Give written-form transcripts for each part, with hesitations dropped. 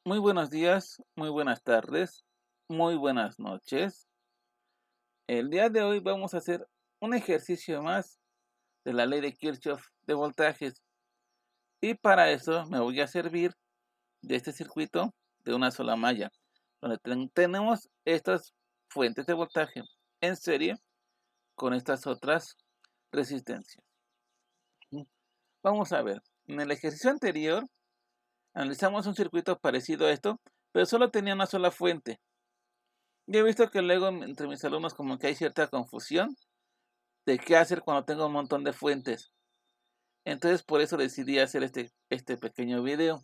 Muy buenos días, muy buenas tardes, muy buenas noches. El día de hoy vamos a hacer un ejercicio más de la ley de Kirchhoff de voltajes y para eso me voy a servir de este circuito de una sola malla, donde tenemos estas fuentes de voltaje en serie con estas otras resistencias. Vamos a ver, en el ejercicio anterior analizamos un circuito parecido a esto, pero solo tenía una sola fuente. Yo he visto que luego entre mis alumnos como que hay cierta confusión de qué hacer cuando tengo un montón de fuentes. Entonces por eso decidí hacer este pequeño video.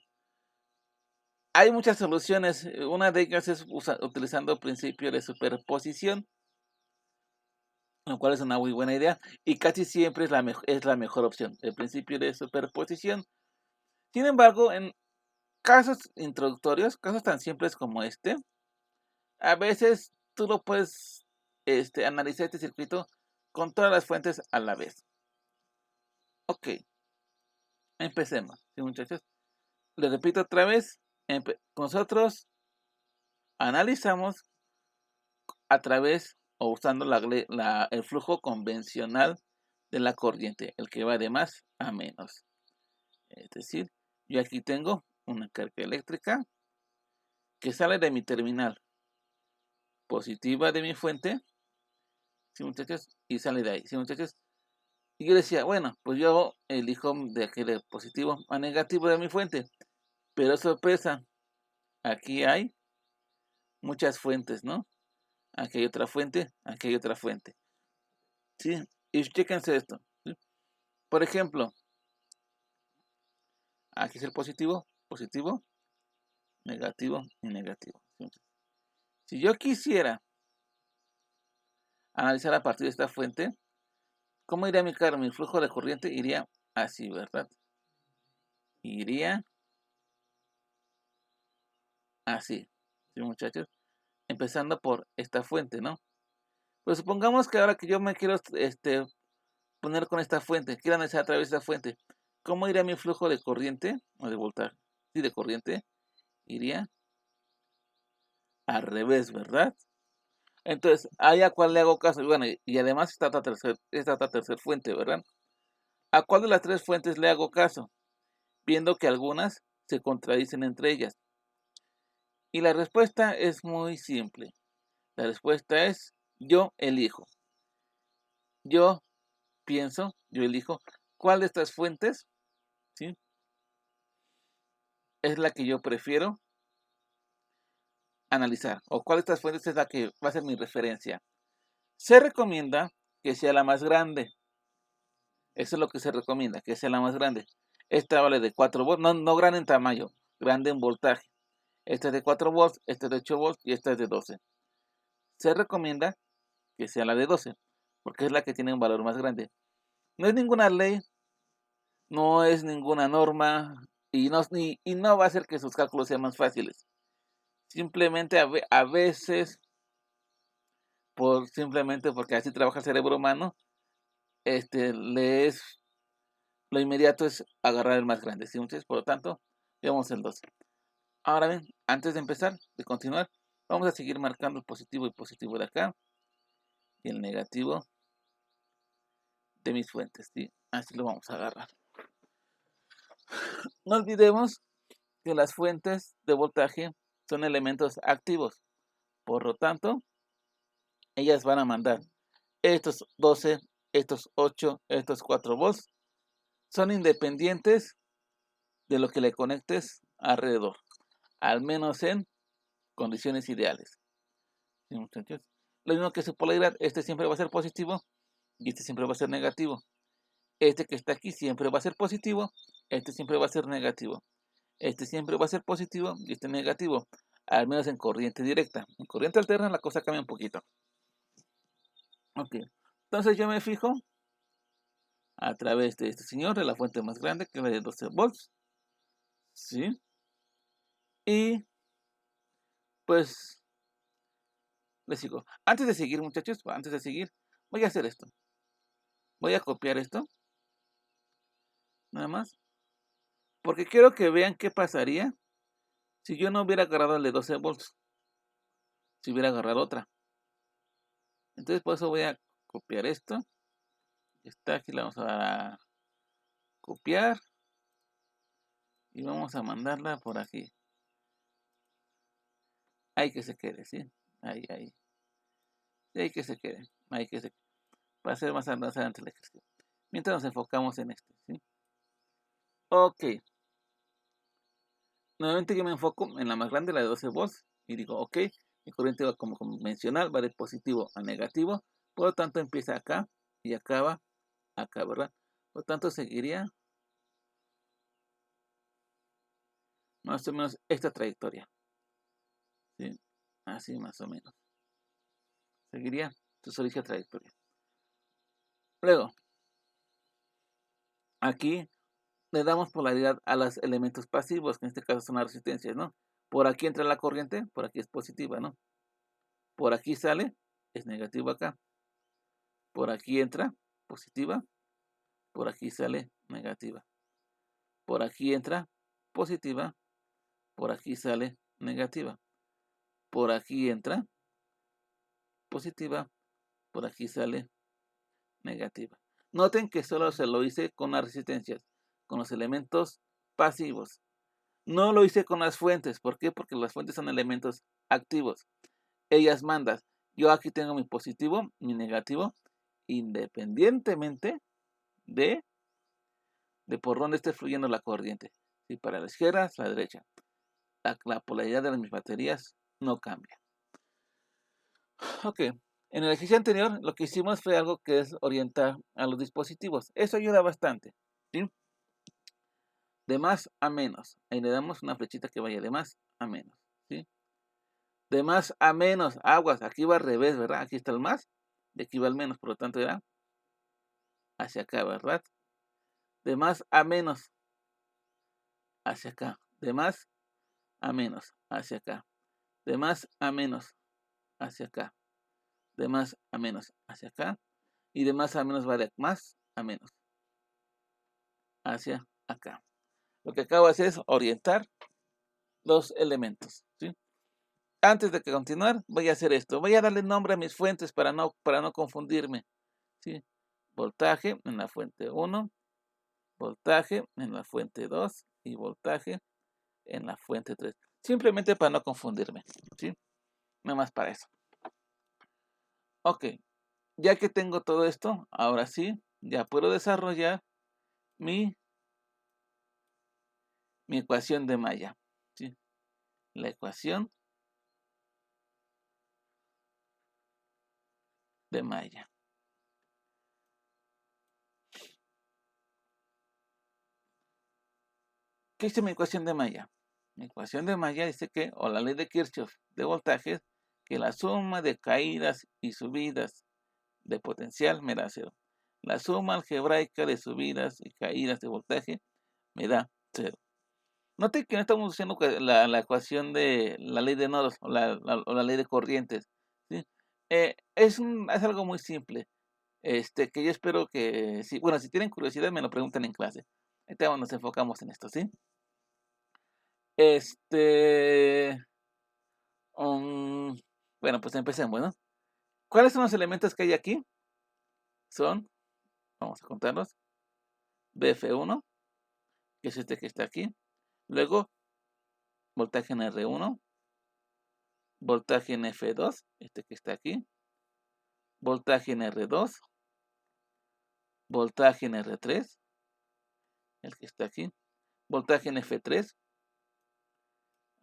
Hay muchas soluciones, una de ellas es utilizando el principio de superposición, lo cual es una muy buena idea y casi siempre es la mejor opción, el principio de superposición. Sin embargo, en casos introductorios, casos tan simples como este, a veces tú lo puedes analizar este circuito con todas las fuentes a la vez. Ok, empecemos. ¿Sí, muchachos? Les repito otra vez. Nosotros analizamos a través o usando el flujo convencional de la corriente, el que va de más a menos. Es decir, yo aquí tengo una carga eléctrica que sale de mi terminal positiva de mi fuente, ¿sí, muchachos? Y sale de ahí, ¿sí, muchachos? Y yo decía, bueno, pues yo elijo de aquel positivo a negativo de mi fuente. Pero sorpresa, aquí hay muchas fuentes, ¿no? Aquí hay otra fuente, aquí hay otra fuente. ¿Sí? Y chéquense esto. ¿Sí? Por ejemplo, aquí es el positivo, positivo, negativo y negativo. ¿Sí? Si yo quisiera analizar a partir de esta fuente, ¿cómo iría mi carro? Mi flujo de corriente iría así, ¿verdad? Iría así. ¿Sí, muchachos? Empezando por esta fuente, ¿no? Pues supongamos que ahora que yo me quiero poner con esta fuente, quiero analizar a través de esta fuente, ¿cómo iría mi flujo de corriente o de voltaje? Sí, de corriente, iría al revés, ¿verdad? Entonces, ¿ahí a cuál le hago caso? Y bueno, y además esta otra tercer fuente, ¿verdad? ¿A cuál de las tres fuentes le hago caso? Viendo que algunas se contradicen entre ellas. Y la respuesta es muy simple. La respuesta es yo elijo. Yo pienso, yo elijo cuál de estas fuentes, ¿sí? Es la que yo prefiero analizar o cuál de estas fuentes es la que va a ser mi referencia. Se recomienda que sea la más grande. Eso es lo que se recomienda, que sea la más grande. Esta vale de 4 volts, no grande en tamaño, grande en voltaje. Esta es de 4 volts, esta es de 8 volts y esta es de 12. Se recomienda que sea la de 12, porque es la que tiene un valor más grande. No es ninguna ley, no es ninguna norma y no va a hacer que sus cálculos sean más fáciles. Simplemente a veces simplemente porque así trabaja el cerebro humano, lees lo inmediato es agarrar el más grande, ¿sí? Entonces, por lo tanto, llevamos el 12. Ahora bien, antes de empezar, de continuar, vamos a seguir marcando el positivo y positivo de acá y el negativo de mis fuentes, ¿sí? Así lo vamos a agarrar. No olvidemos que las fuentes de voltaje son elementos activos, por lo tanto, ellas van a mandar estos 12, estos 8, estos 4 volts, son independientes de lo que le conectes alrededor, al menos en condiciones ideales. ¿Sí, muchachos? Lo mismo que su polaridad, este siempre va a ser positivo y este siempre va a ser negativo. Este que está aquí siempre va a ser positivo, este siempre va a ser negativo. Este siempre va a ser positivo y este negativo, al menos en corriente directa. En corriente alterna la cosa cambia un poquito. Ok, entonces yo me fijo a través de este señor, de la fuente más grande, que es la de 12 volts. ¿Sí? Y pues les sigo. Antes de seguir, muchachos, antes de seguir, voy a hacer esto. Voy a copiar esto, nada más, porque quiero que vean qué pasaría Si yo no hubiera agarrado el de 12 volts, si hubiera agarrado otra. Entonces por eso voy a copiar esto. Está aquí, la vamos a dar a copiar. Y vamos a mandarla por aquí. Ahí que se quede, ¿sí? Ahí. Ahí que se quede. Ahí que se quede. Para hacer más adelante la ejercicio. Mientras nos enfocamos en esto, ¿sí? Ok. Nuevamente yo me enfoco en la más grande, la de 12 volts. Y digo, ok, mi corriente va como convencional, va de positivo a negativo. Por lo tanto empieza acá y acaba acá, ¿verdad? Por lo tanto seguiría más o menos esta trayectoria. ¿Sí? Así más o menos. Seguiría su solita trayectoria. Luego, aquí le damos polaridad a los elementos pasivos, que en este caso son las resistencias, ¿no? Por aquí entra la corriente, por aquí es positiva, ¿no? Por aquí sale, es negativo acá. Por aquí entra, positiva. Por aquí sale, negativa. Por aquí entra, positiva. Por aquí sale, negativa. Por aquí entra, positiva. Por aquí sale, negativa. Noten que solo se lo hice con las resistencias, con los elementos pasivos. No lo hice con las fuentes. ¿Por qué? Porque las fuentes son elementos activos. Ellas mandan. Yo aquí tengo mi positivo, mi negativo, independientemente de por dónde esté fluyendo la corriente. Si para la izquierda, la derecha. La polaridad de mis baterías no cambia. Ok. En el ejercicio anterior lo que hicimos fue algo que es orientar a los dispositivos. Eso ayuda bastante. ¿Sí? De más a menos. Ahí le damos una flechita que vaya de más a menos. ¿Sí? De más a menos. Aguas. Aquí va al revés, ¿verdad? Aquí está el más. Y aquí va el menos. Por lo tanto, era hacia acá, ¿verdad? De más a menos. Hacia acá. De más a menos. Hacia acá. De más a menos. Hacia acá. De más a menos. Hacia acá. Y de más a menos va de más a menos. Hacia acá. Lo que acabo de hacer es orientar los elementos. ¿Sí? Antes de continuar, voy a hacer esto. Voy a darle nombre a mis fuentes para no confundirme. ¿Sí? Voltaje en la fuente 1, voltaje en la fuente 2 y voltaje en la fuente 3. Simplemente para no confundirme. ¿Sí? Nada más para eso. Ok. Ya que tengo todo esto, ahora sí, ya puedo desarrollar mi ecuación de malla. ¿Sí? La ecuación de malla. ¿Qué dice mi ecuación de malla? Mi ecuación de malla dice que, o la ley de Kirchhoff de voltajes, que la suma de caídas y subidas de potencial me da 0. La suma algebraica de subidas y caídas de voltaje me da 0. Note que no estamos usando la ecuación de la ley de nodos o la ley de corrientes. ¿Sí? Es algo muy simple. Que yo espero que, si tienen curiosidad, me lo pregunten en clase. Ahorita nos enfocamos en esto, ¿sí? Bueno, pues empecemos, ¿no? ¿Cuáles son los elementos que hay aquí? Son, vamos a contarlos, BF1, que es este que está aquí. Luego, voltaje en R1, voltaje en F2, este que está aquí. Voltaje en R2, voltaje en R3, el que está aquí. Voltaje en F3,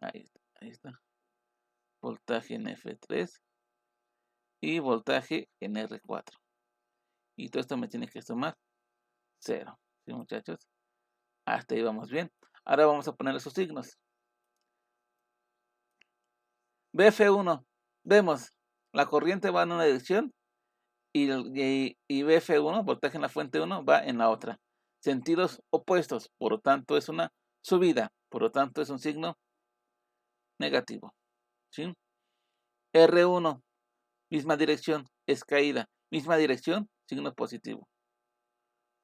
ahí está. Voltaje en F3 y voltaje en R4. Y todo esto me tiene que sumar 0. ¿Sí, muchachos? Hasta ahí vamos bien. Ahora vamos a poner esos signos. BF1, vemos, la corriente va en una dirección y BF1, voltaje en la fuente 1, va en la otra. Sentidos opuestos, por lo tanto es una subida, por lo tanto es un signo negativo. ¿Sí? R1, misma dirección, es caída. Misma dirección, signo positivo.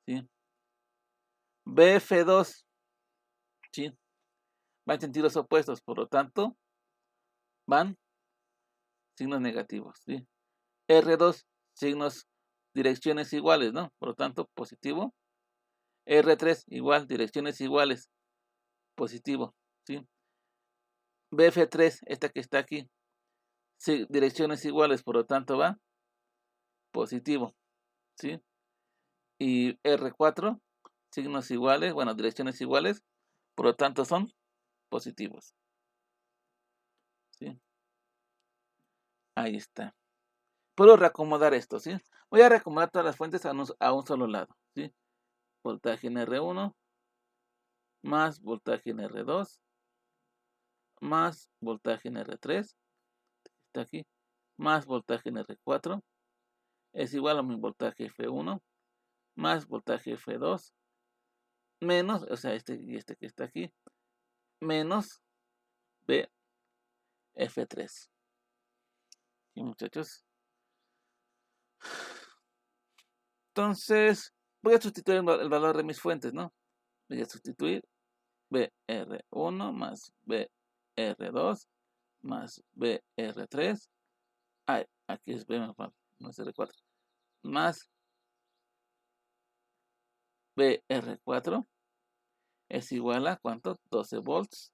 ¿Sí? BF2, ¿sí? va en sentidos opuestos, por lo tanto, van signos negativos, ¿sí? R2, direcciones iguales, ¿no? Por lo tanto, positivo. R3, igual, direcciones iguales, positivo, ¿sí? BF3, esta que está aquí, sí, direcciones iguales, por lo tanto va positivo, ¿sí? Y R4, signos iguales, bueno, direcciones iguales, por lo tanto son positivos, ¿sí? Ahí está. Puedo reacomodar esto, ¿sí? Voy a reacomodar todas las fuentes a un solo lado, ¿sí? Voltaje en R1, más voltaje en R2, más voltaje en R3, está aquí, más voltaje en R4, es igual a mi voltaje F1, más voltaje F2, menos, o sea, este y este que está aquí, menos BF3. ¿Sí, muchachos? Entonces, voy a sustituir el valor de mis fuentes, ¿no? Voy a sustituir BR1 más BR2 más BR3. Ay, aquí es B, no es R4. Más BR4 es igual a ¿cuánto? 12 volts.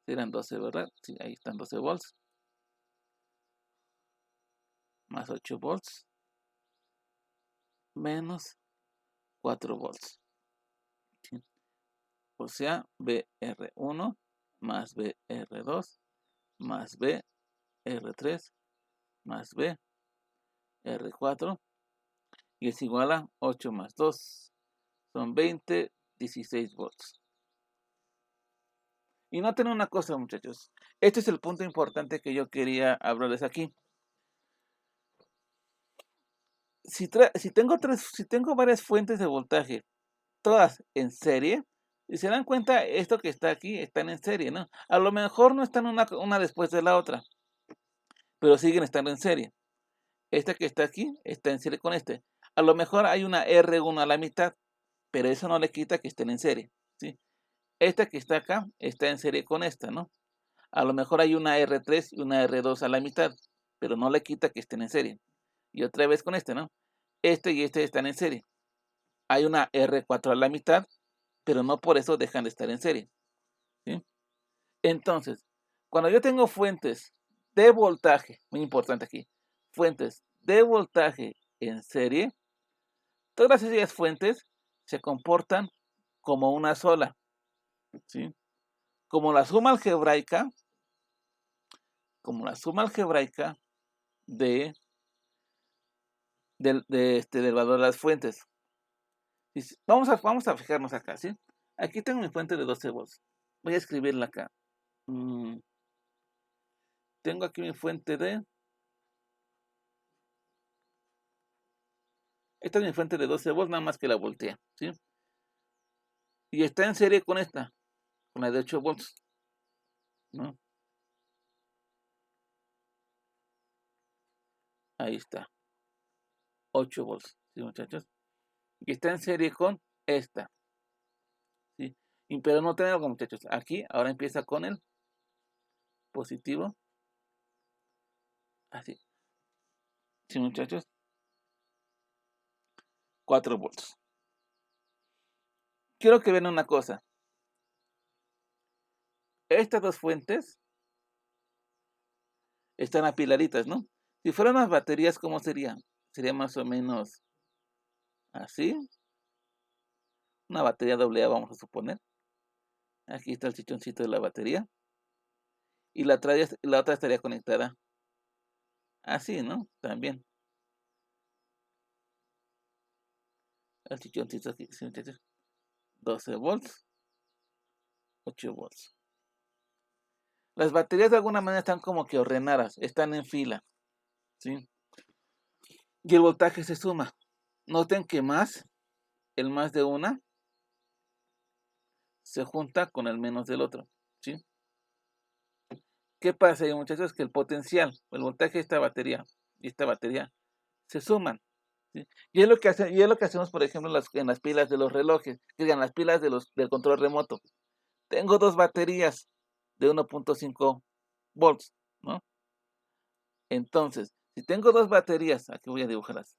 Serán 12, ¿verdad? Sí, ahí están 12 volts. Más 8 volts. Menos 4 volts. ¿Sí? O sea, BR1 más BR2 más BR3 más BR4 y es igual a 8 más 2. Son 20, 16 volts. Y noten una cosa, muchachos. Este es el punto importante que yo quería hablarles aquí. Si tengo varias fuentes de voltaje, todas en serie, y se dan cuenta, esto que está aquí están en serie, ¿no? A lo mejor no están una después de la otra, pero siguen estando en serie. Esta que está aquí está en serie con este. A lo mejor hay una R1 a la mitad, pero eso no le quita que estén en serie, ¿sí? Esta que está acá está en serie con esta, ¿no? A lo mejor hay una R3 y una R2 a la mitad, pero no le quita que estén en serie. Y otra vez con este, ¿no? Este y este están en serie. Hay una R4 a la mitad, pero no por eso dejan de estar en serie, ¿sí? Entonces, cuando yo tengo fuentes de voltaje, muy importante aquí, fuentes de voltaje en serie, todas esas fuentes se comportan como una sola, ¿sí? Como la suma algebraica de, del valor de las fuentes. Vamos a fijarnos acá, ¿sí? Aquí tengo mi fuente de 12 volts. Voy a escribirla acá. Tengo aquí mi fuente de... Esta es mi fuente de 12 volts, nada más que la voltea, ¿sí? Y está en serie con esta, con la de 8 volts, ¿no? Ahí está. 8 volts, ¿sí, muchachos? Y está en serie con esta, ¿sí? Pero no tengo algo, muchachos. Aquí, ahora empieza con el positivo. Así. ¿Sí, muchachos? 4 volts. Quiero que vean una cosa. Estas dos fuentes están apiladitas, ¿no? Si fueran las baterías, ¿cómo sería? Sería más o menos así. Una batería AA, vamos a suponer. Aquí está el chichoncito de la batería. Y la otra estaría conectada así, ¿no? También. El chichoncito aquí, ¿sí, muchachos? 12 volts, 8 volts. Las baterías de alguna manera están como que ordenadas, están en fila, ¿sí? Y el voltaje se suma. Noten que el más de una, se junta con el menos del otro, ¿sí? ¿Qué pasa ahí, muchachos? Que el potencial, el voltaje de esta batería y esta batería se suman, ¿sí? Y es lo que hacemos, por ejemplo, en las pilas de los relojes, que digan las pilas del control remoto. tengo dos baterías de 1.5 volts, ¿no? Entonces, si tengo dos baterías, aquí voy a dibujarlas,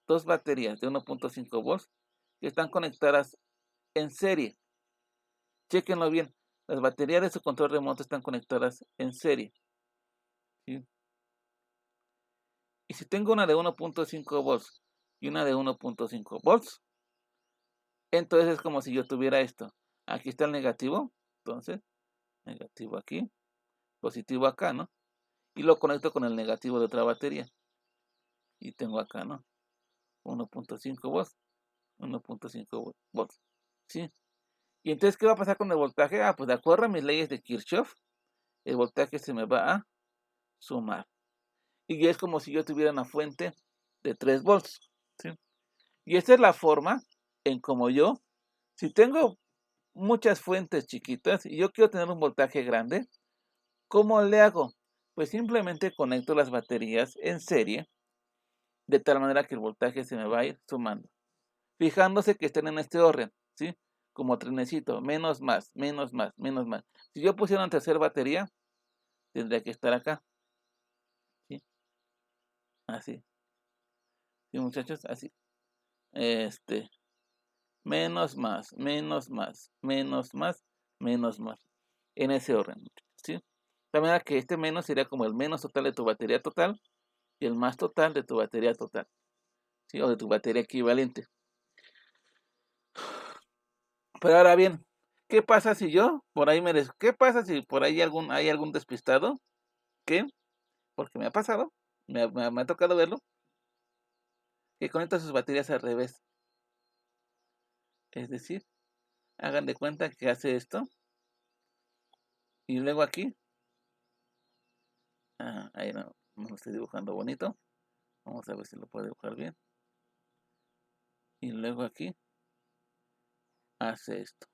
dos baterías de 1.5 volts que están conectadas en serie. Chéquenlo bien, las baterías de su control remoto están conectadas en serie, ¿sí? Y si tengo una de 1.5 volts y una de 1.5 volts, entonces es como si yo tuviera esto. Aquí está el negativo, entonces, negativo aquí, positivo acá, ¿no? Y lo conecto con el negativo de otra batería. Y tengo acá, ¿no? 1.5 volts, 1.5 volts, ¿sí? Y entonces, ¿qué va a pasar con el voltaje? Pues de acuerdo a mis leyes de Kirchhoff, el voltaje se me va a sumar. Y es como si yo tuviera una fuente de 3 volts, ¿sí? Y esta es la forma en como yo, si tengo muchas fuentes chiquitas y yo quiero tener un voltaje grande, ¿cómo le hago? Pues simplemente conecto las baterías en serie, de tal manera que el voltaje se me va a ir sumando, fijándose que estén en este orden, ¿sí? Como trenecito, menos más, menos más, menos más. Si yo pusiera una tercera batería, tendría que estar acá, ¿sí? Así, ¿sí, muchachos? Así. Menos más, menos más, menos más, menos más. En ese orden, ¿sí? De manera que este menos sería como el menos total de tu batería total y el más total de tu batería total, ¿sí? O de tu batería equivalente. Pero ahora bien, ¿qué pasa si yo por ahí qué pasa si por ahí hay algún despistado? ¿Qué? Porque me ha pasado, me ha tocado verlo, que conecta sus baterías al revés. Es decir, hagan de cuenta que hace esto y luego aquí, ahí no lo estoy dibujando bonito. Vamos a ver si lo puedo dibujar bien. Y luego aquí hace esto.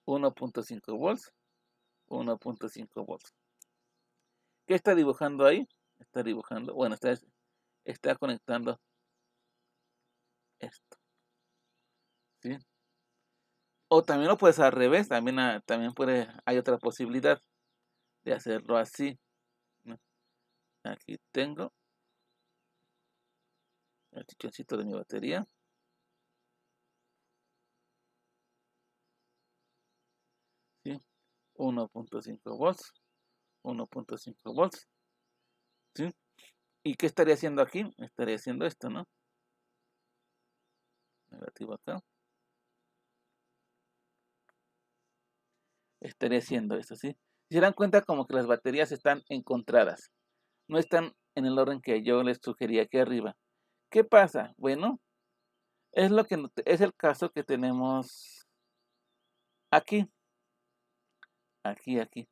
1.5 volts, 1.5 volts. ¿Qué está dibujando ahí? Está dibujando, bueno, está conectando esto, ¿sí? O también lo puedes al revés, también hay otra posibilidad de hacerlo así, ¿no? Aquí tengo el chichoncito de mi batería, 1.5 volts, 1.5 volts, ¿sí? ¿Y qué estaría haciendo aquí? Estaría haciendo esto, ¿no? Negativo acá. Estaría haciendo esto, ¿sí? Si se dan cuenta como que las baterías están encontradas, no están en el orden que yo les sugería aquí arriba. ¿Qué pasa? Bueno, es el caso que tenemos aquí, aquí.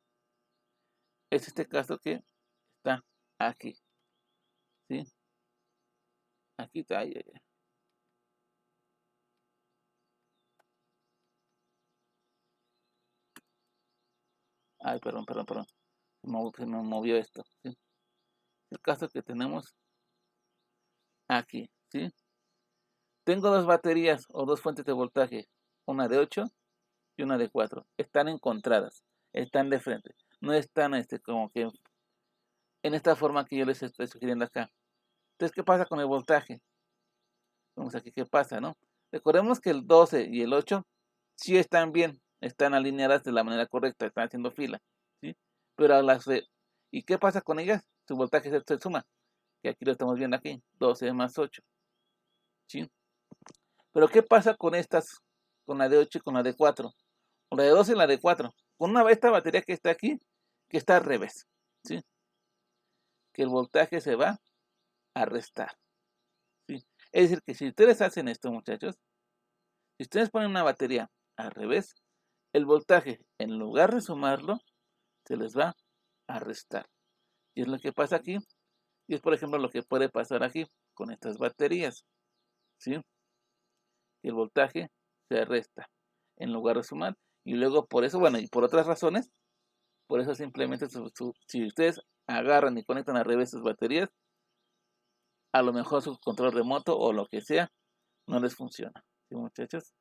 Es este caso que está aquí, ¿sí? Aquí está, ay, perdón. Se me movió esto, ¿sí? El caso que tenemos aquí, ¿sí? Tengo dos baterías o dos fuentes de voltaje, una de 8 y una de 4. Están encontradas, están de frente. No están como que en esta forma que yo les estoy sugiriendo acá. Entonces, ¿qué pasa con el voltaje? Vamos aquí, ¿qué pasa, no? Recordemos que el 12 y el 8 sí están bien, están alineadas de la manera correcta, están haciendo fila, ¿sí? Pero ¿y qué pasa con ellas? Su voltaje se suma, que aquí lo estamos viendo aquí, 12 más 8, ¿sí? Pero ¿qué pasa con estas, con la de 8 y con la de 4? Con la de 12 y la de 4. Con esta batería que está aquí, que está al revés, ¿sí? Que el voltaje se va a restar, ¿sí? Es decir, que si ustedes hacen esto, muchachos, si ustedes ponen una batería al revés, el voltaje, en lugar de sumarlo, se les va a restar. Y es lo que pasa aquí. Y es, por ejemplo, lo que puede pasar aquí con estas baterías, ¿sí? El voltaje se resta en lugar de sumar. Y luego por eso, bueno, y por otras razones, por eso simplemente si ustedes agarran y conectan al revés sus baterías, a lo mejor su control remoto o lo que sea no les funciona, ¿Sí, muchachos?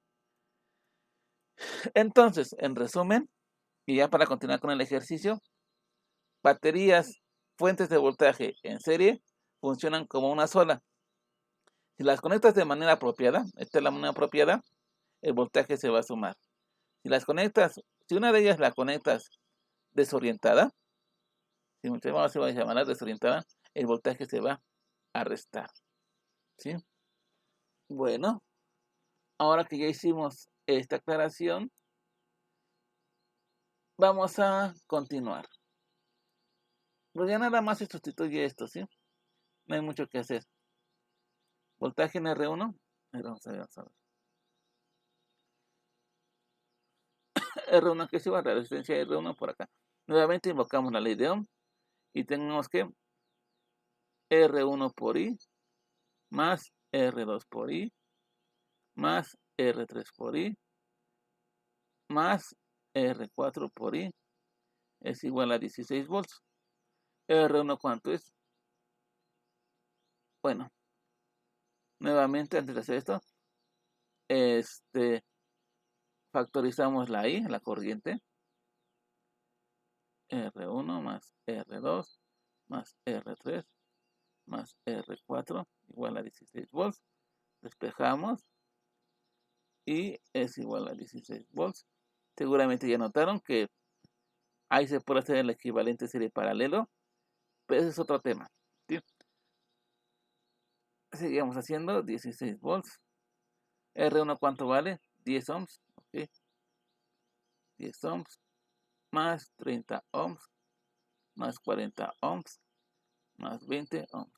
Entonces, en resumen, y ya para continuar con el ejercicio, baterías, fuentes de voltaje en serie funcionan como una sola. Si las conectas de manera apropiada, esta es la manera apropiada, el voltaje se va a sumar. Si una de ellas la conectas desorientada, si vamos a llamarla desorientada, el voltaje se va a restar. ¿Sí? Bueno, ahora que ya hicimos esta aclaración, vamos a continuar. Pues ya nada más se sustituye esto, ¿sí? No hay mucho que hacer. Voltaje en R1. Vamos a ver. R1 que se va a la resistencia R1 por acá. Nuevamente invocamos la ley de Ohm y tenemos que R1 por I más R2 por I más R3 por I más R4 por I es igual a 16 volts. R1 ¿cuánto es? Bueno, nuevamente antes de hacer esto, factorizamos la I, la corriente. R1 más R2 más R3 más R4 igual a 16 volts. Despejamos y es igual a 16 volts. Seguramente ya notaron que ahí se puede hacer el equivalente serie paralelo, pero ese es otro tema. ¿Sí? Seguimos haciendo 16 volts. R1 ¿cuánto vale? 10 ohms. ¿Okay? 10 ohms más 30 ohms más 40 ohms más 20 ohms.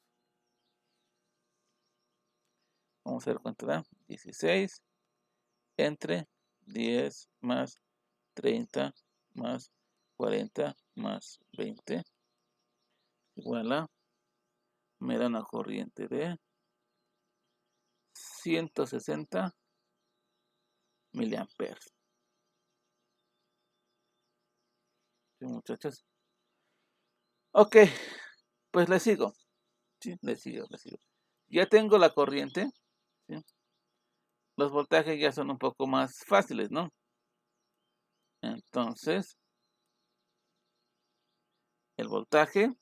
Vamos a ver cuánto da. 16 entre 10 más 30 más 40 más 20 igual a, me da una corriente de 160 miliamperes. ¿Sí, muchachos? Ok, pues le sigo. ¿Sí? Le sigo. Ya tengo la corriente. ¿Sí? Los voltajes ya son un poco más fáciles, ¿no? Entonces, el voltaje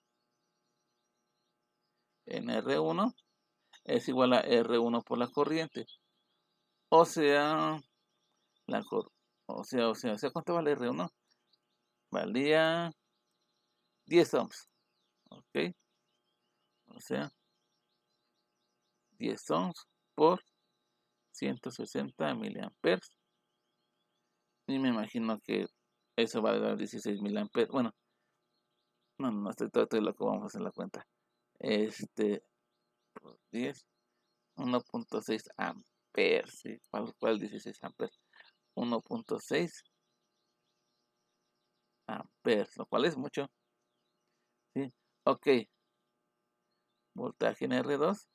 en R1 es igual a R1 por la corriente. O sea, ¿cuánto vale R1? Valía 10 ohms. Ok. O sea, 10 ohms por 160 miliamperes. Y me imagino que eso va a dar 16 miliamperes. Bueno, no estoy todo loco, vamos a hacer la cuenta. Por 10, 1.6 amperes. ¿Sí? ¿Cuál 16 amperes? 1.6 amperes, lo cual es mucho. ¿Sí? Ok. Voltaje en R2.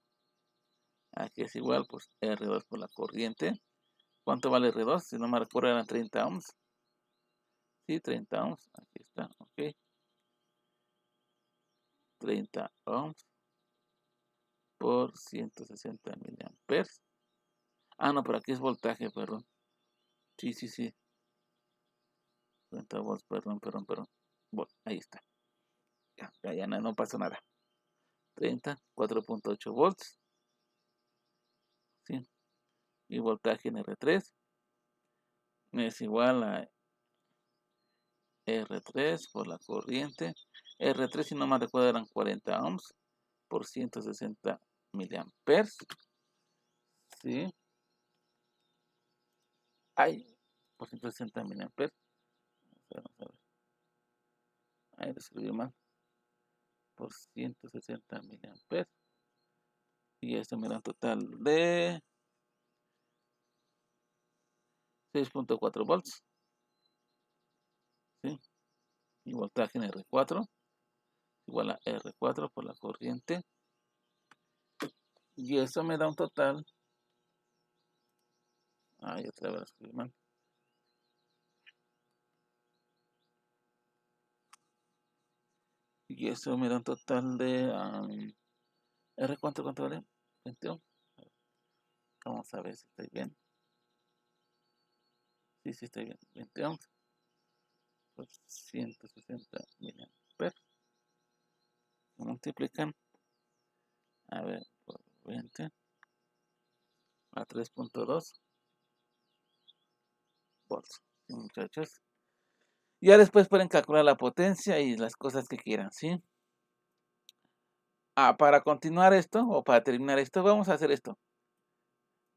Aquí es igual, pues R2 por la corriente. ¿Cuánto vale R2? Si no me recuerdo eran 30 ohms. Sí, 30 ohms. Aquí está, ok. 30 ohms por 160 miliamperes. Ah, no, pero aquí es voltaje, perdón. Sí. 30 volts, perdón. Ahí está. Ya no pasó nada. 30, 4.8 volts. ¿Sí? Y voltaje en R3 es igual a R3 por la corriente. R3, si no me recuerdo, eran 40 ohms por 160 miliamperes. ¿Sí? Ay, por 160 miliamperes. Vamos a ver. Ahí lo escribí mal. Por 160 miliamperes. Y esto me da un total de 6.4 volts. ¿Sí? Y voltaje en R4 igual a R4 por la corriente. Y eso me da un total. Ay, otra vez escribí mal. Y eso me da un total de R cuánto vale? 21. Vamos a ver si estoy bien. Sí, sí, está bien. 20 ohms por 160 miliamperes. Multiplican, a ver, por 20 a 3.2 volts. ¿Sí, muchachos? Ya después pueden calcular la potencia y las cosas que quieran, ¿sí? Para continuar esto, o para terminar esto, vamos a hacer esto.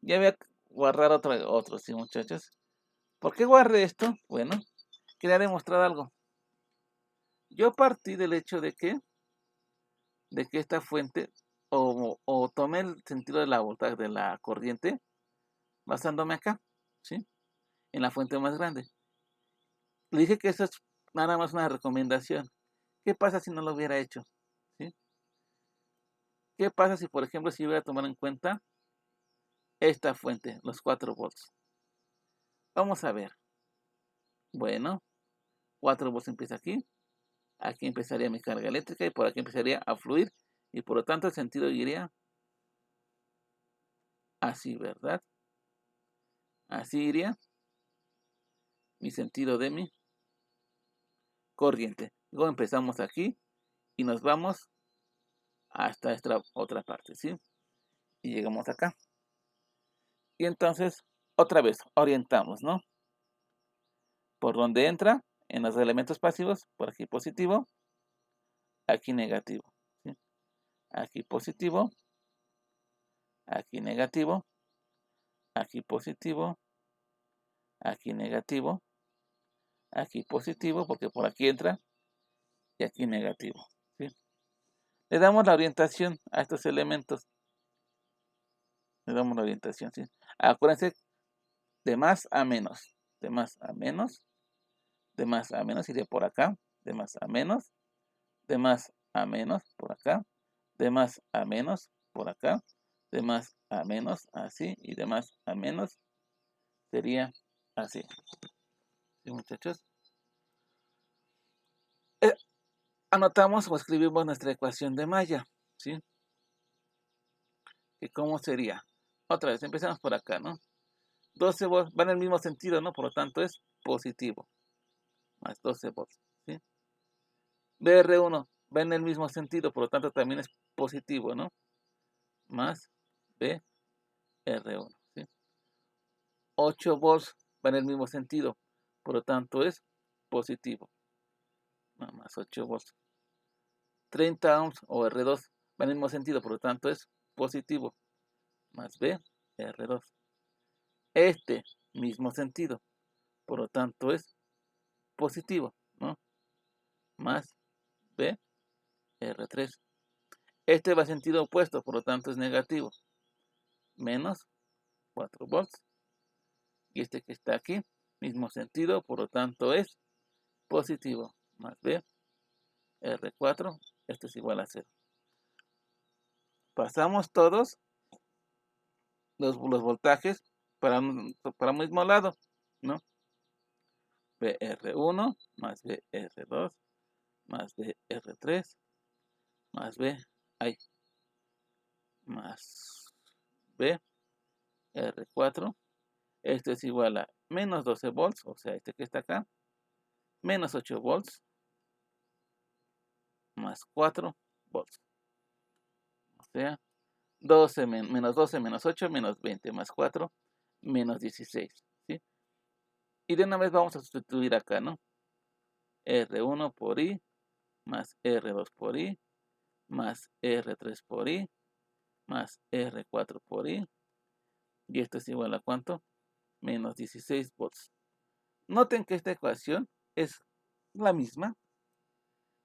Ya voy a guardar otro, ¿sí, muchachos? ¿Por qué guardé esto? Bueno, quería demostrar algo. Yo partí del hecho de que esta fuente, o tomé el sentido de la voltaje de la corriente, basándome acá, ¿sí? En la fuente más grande. Le dije que eso es nada más una recomendación. ¿Qué pasa si no lo hubiera hecho? ¿Sí? ¿Qué pasa si, por ejemplo, si hubiera a tomar en cuenta esta fuente, los 4 volts? Vamos a ver. Bueno, 4 volts empieza aquí. Aquí empezaría mi carga eléctrica y por aquí empezaría a fluir. Y por lo tanto el sentido iría así, ¿verdad? Así iría mi sentido de mi corriente. Luego empezamos aquí y nos vamos hasta esta otra parte, ¿sí? Y llegamos acá. Y entonces, otra vez, orientamos, ¿no? Por donde entra, en los elementos pasivos, por aquí positivo, aquí negativo, ¿sí? Aquí positivo, aquí negativo, aquí positivo, aquí negativo, aquí positivo, porque por aquí entra, y aquí negativo, ¿sí? Le damos la orientación a estos elementos. Le damos la orientación, ¿sí? Acuérdense, de más a menos, de más a menos, de más a menos, iría por acá, de más a menos, de más a menos, por acá, de más a menos, por acá, de más a menos, así, y de más a menos, sería así. ¿Sí, muchachos? Anotamos o escribimos nuestra ecuación de malla, ¿sí? ¿Y cómo sería? Otra vez, empezamos por acá, ¿no? 12 volts van en el mismo sentido, ¿no? Por lo tanto es positivo, más 12 volts, ¿sí? BR1 va en el mismo sentido, por lo tanto también es positivo, ¿no? Más BR1, ¿sí? 8 volts va en el mismo sentido, por lo tanto es positivo, ¿no? Más 8 volts. 30 ohms o R2 va en el mismo sentido, por lo tanto es positivo, más BR2. Este mismo sentido, por lo tanto es positivo, ¿no? Más BR3. Este va en sentido opuesto, por lo tanto es negativo, menos 4 volts. Y este que está aquí, mismo sentido, por lo tanto es positivo, más BR4, esto es igual a 0. Pasamos todos los voltajes para un mismo lado, ¿no? BR1 más BR2 más BR3 más más BR4. Esto es igual a menos 12 volts, o sea, este que está acá, menos 8 volts, más 4 volts. O sea, 12 menos 12 menos 8 menos 20 más 4 menos 16, ¿sí? Y de una vez vamos a sustituir acá, ¿no? R1 por I más R2 por I más R3 por I más R4 por I. Y esto es igual a ¿cuánto? Menos 16 volts. Noten que esta ecuación es la misma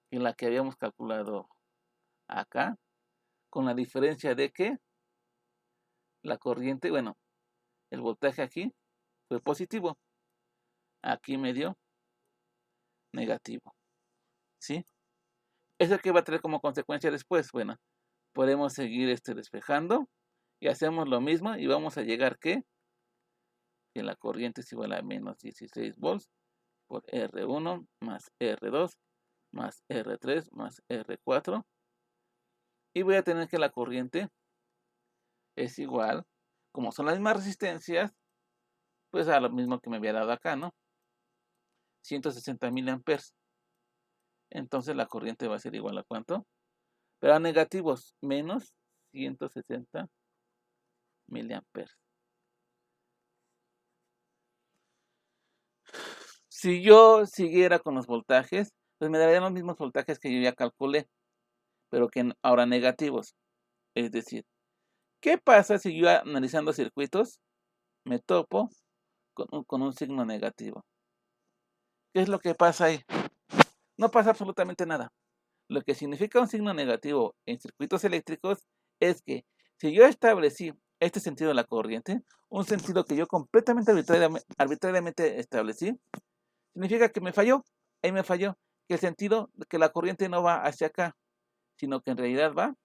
que la que habíamos calculado acá, con la diferencia de que la corriente, bueno, el voltaje aquí fue positivo, aquí me dio negativo, ¿sí? ¿Eso qué va a traer como consecuencia después? Bueno, podemos seguir despejando y hacemos lo mismo y vamos a llegar que la corriente es igual a menos 16 volts por R1 más R2 más R3 más R4. Y voy a tener que la corriente es igual, como son las mismas resistencias, pues a lo mismo que me había dado acá, ¿no? 160 miliamperes. Entonces la corriente va a ser igual a ¿cuánto? Pero a negativos, menos 160 miliamperes. Si yo siguiera con los voltajes, pues me darían los mismos voltajes que yo ya calculé, pero que ahora negativos. Es decir, ¿qué pasa si yo analizando circuitos me topo con un signo negativo? ¿Qué es lo que pasa ahí? No pasa absolutamente nada. Lo que significa un signo negativo en circuitos eléctricos es que si yo establecí este sentido de la corriente, un sentido que yo completamente arbitrariamente establecí, significa que me falló. Ahí me falló. Que el sentido de que la corriente no va hacia acá, sino que en realidad va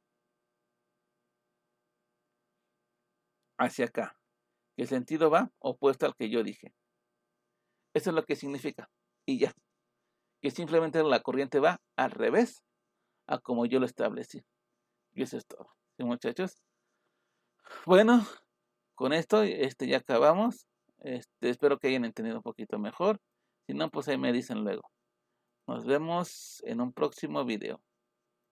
hacia acá. Que el sentido va opuesto al que yo dije. Eso es lo que significa. Y ya. Que simplemente la corriente va al revés a como yo lo establecí. Y eso es todo. ¿Sí, muchachos? Bueno, con esto ya acabamos. Espero que hayan entendido un poquito mejor. Si no, pues ahí me dicen luego. Nos vemos en un próximo video.